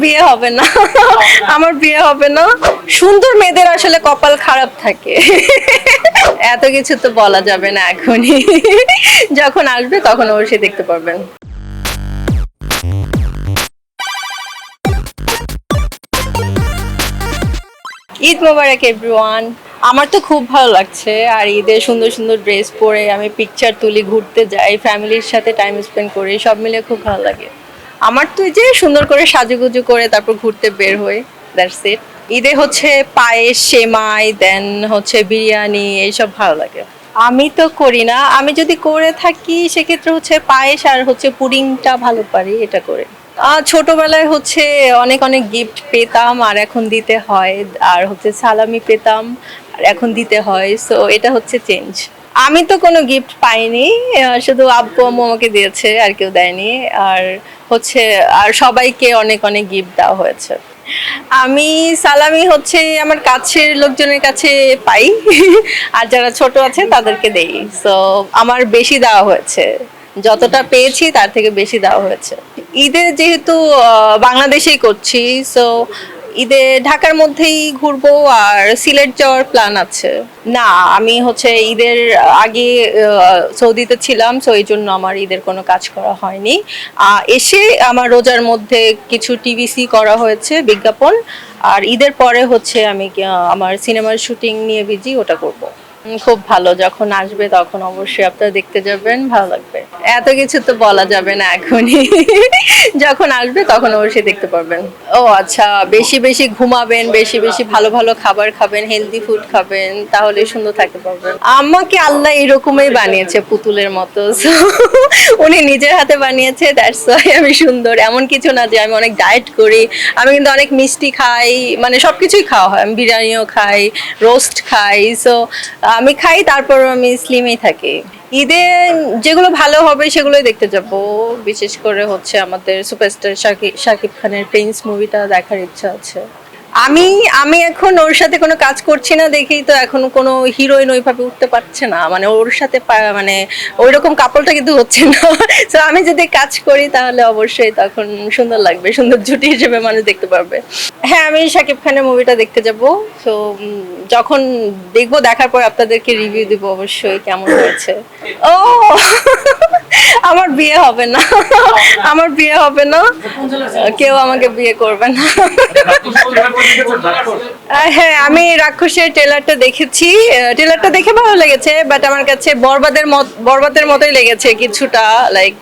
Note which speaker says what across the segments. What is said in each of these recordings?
Speaker 1: বিয়ে হবে না। আমার বিয়ে হবে না। সুন্দর মেয়েদের আসলে কপাল খারাপ থাকে। এত কিছু তো বলা যাবে না এখনই। যখন আসবে তখন অবশ্যই দেখতে পারবেন। ঈদ মোবারক এভরিওয়ান। আমার তো খুব ভালো লাগছে, আর ঈদে সুন্দর সুন্দর ড্রেস পরে আমি পিকচার তুলি, ঘুরতে যাই, ফ্যামিলির সাথে টাইম স্পেন্ড করি, সব মিলে খুব ভালো লাগে। আমার তো এই যে সুন্দর করে সাজুগুজু করে তারপর ঘুরতে বের হই, দ্যাটস ইট। ঈদে হচ্ছে পায়েস, সেমাই, দেন হচ্ছে বিরিয়ানি, এইসব ভালো লাগে। আমি তো করি না, আমি যদি করে থাকি সেক্ষেত্রে হচ্ছে পায়েস আর হচ্ছে পুডিংটা ভালো পারি, এটা করে। ছোটবেলায় হচ্ছে অনেক অনেক গিফট পেতাম আর এখন দিতে হয়, আর হচ্ছে সালামি পেতাম আর এখন দিতে হয়, সো এটা হচ্ছে চেঞ্জ। আমি তো কোনো গিফট পাইনি, শুধু আব্বু আম্মু আমাকে দিয়েছে, আর কেউ দেয়নি। আর হচ্ছে আর সবাইকে অনেক অনেক গিফট দেওয়া হয়েছে। আমি সালামি হচ্ছে আমার কাছের লোকজনের কাছে পাই। আর যারা ছোট আছে তাদেরকে দেই, সো আমার বেশি দেওয়া হয়েছে, যতটা পেয়েছি তার থেকে বেশি দেওয়া হয়েছে। ঈদে যেহেতু বাংলাদেশেই করছি, সো ঈদে ঢাকার মধ্যেই ঘুরবো আর সিলেট যাওয়ার প্ল্যান আছে। না, আমি হচ্ছে ঈদের আগে সৌদিতে ছিলাম, সো এই জন্য আমার ঈদের কোনো কাজ করা হয়নি। এসে আমার রোজার মধ্যে কিছু টিভিসি করা হয়েছে বিজ্ঞাপন, আর ঈদের পরে হচ্ছে আমি আমার সিনেমার শুটিং নিয়ে বিজি, ওটা করব। খুব ভালো, যখন আসবে তখন অবশ্যই আপনারা দেখতে যাবেন, ভালো লাগবে। এত কিছু তো বলা যাবে না এখনই। যখন আসবে তখন অবশ্যই দেখতে পারবেন। ও আচ্ছা, বেশি বেশি ঘুমাবেন, বেশি বেশি ভালো ভালো খাবার খাবেন, হেলদি ফুড খাবেন, তাহলে সুন্দর থাকতে পারবেন। আমাকে আল্লাহ এরকমই বানিয়েছে, পুতুলের মতো। So, উনি নিজের হাতে বানিয়েছে, দ্যাটস ওয়াই আমি সুন্দর। এমন কিছু না যে আমি অনেক ডায়েট করি, আমি কিন্তু অনেক মিষ্টি খাই, মানে সবকিছুই খাওয়া হয়, আমি বিরিয়ানিও খাই, রোস্ট খাই, সো আমি খাই, তারপর আমি স্লিমই থাকি। ঈদে যেগুলো ভালো হবে সেগুলোই দেখতে যাব। বিশেষ করে হচ্ছে আমাদের সুপারস্টার শাকিব খানের প্রিন্স মুভিটা দেখার ইচ্ছা আছে। আমি আমি এখন ওর সাথে কোনো কাজ করছি না দেখেই তো এখন কোনো হিরোইন ওইভাবে উঠতে পারছে না, মানে ওর সাথে মানে ওই রকম কাপড়টা কিন্তু হচ্ছে না। তো আমি যদি কাজ করি তাহলে অবশ্যই তখন সুন্দর লাগবে, সুন্দর জুটি হিসেবে মানুষ দেখতে পারবে। হ্যাঁ, আমি শাকিব খানের মুভিটা দেখতে যাব। তো যখন দেখবো, দেখার পর আপনাদেরকে রিভিউ দিব অবশ্যই কেমন হয়েছে। ও, আমার বিয়ে হবে না। আমার বিয়ে হবে না, কেউ আমাকে বিয়ে করবে না। হ্যাঁ, আমি রাক্ষসের ট্রেলারটা দেখেছি, ট্রেলারটা দেখে ভালো লেগেছে, বাট আমার কাছে বরবাদের মতোই লেগেছে কিছুটা, লাইক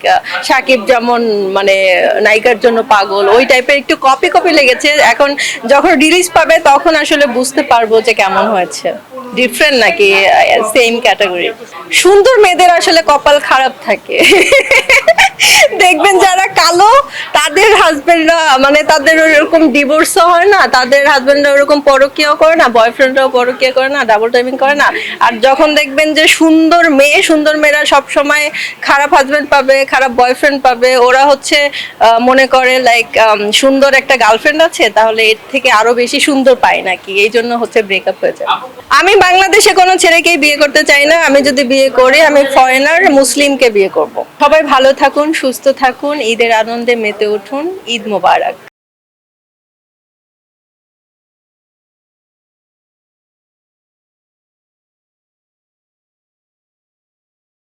Speaker 1: সাকিব যেমন মানে নায়িকার জন্য পাগল, ওই টাইপের একটু কপি কপি লেগেছে। এখন যখন রিলিজ পাবে তখন আসলে বুঝতে পারবো যে কেমন হয়েছে, ডিফারেন্ট নাকি সেম ক্যাটাগরি। সুন্দর মেয়েদের আসলে কপাল খারাপ থাকে। দেখবেন যারা কালো তাদের হাজবেন্ডরা, মানে তাদের ওরকম ডিভোর্স হয় না, তাদের হাজবেন্ডরা ওরকম পরকীয়াও করে না, বয়ফ্রেন্ডরাও পরকীয়া করে না, ডাবল টাইমিং করে না। আর যখন দেখবেন যে সুন্দর মেয়েরা সব সময় খারাপ হাজবেন্ড পাবে, খারাপ বয়ফ্রেন্ড পাবে, ওরা হচ্ছে মনে করে লাইক সুন্দর একটা গার্লফ্রেন্ড আছে, তাহলে এর থেকে আরো বেশি সুন্দর পায় নাকি, এই জন্য হচ্ছে ব্রেকআপ হয়ে যায়। আমি বাংলাদেশে কোনো ছেলেকেই বিয়ে করতে চাই না, আমি যদি বিয়ে করি আমি ফরেনার মুসলিমকে বিয়ে করব। সবাই ভালো থাকুন, সুস্থ থাকুন, ঈদের আনন্দে মেতে উঠুন। ঈদ মোবারক।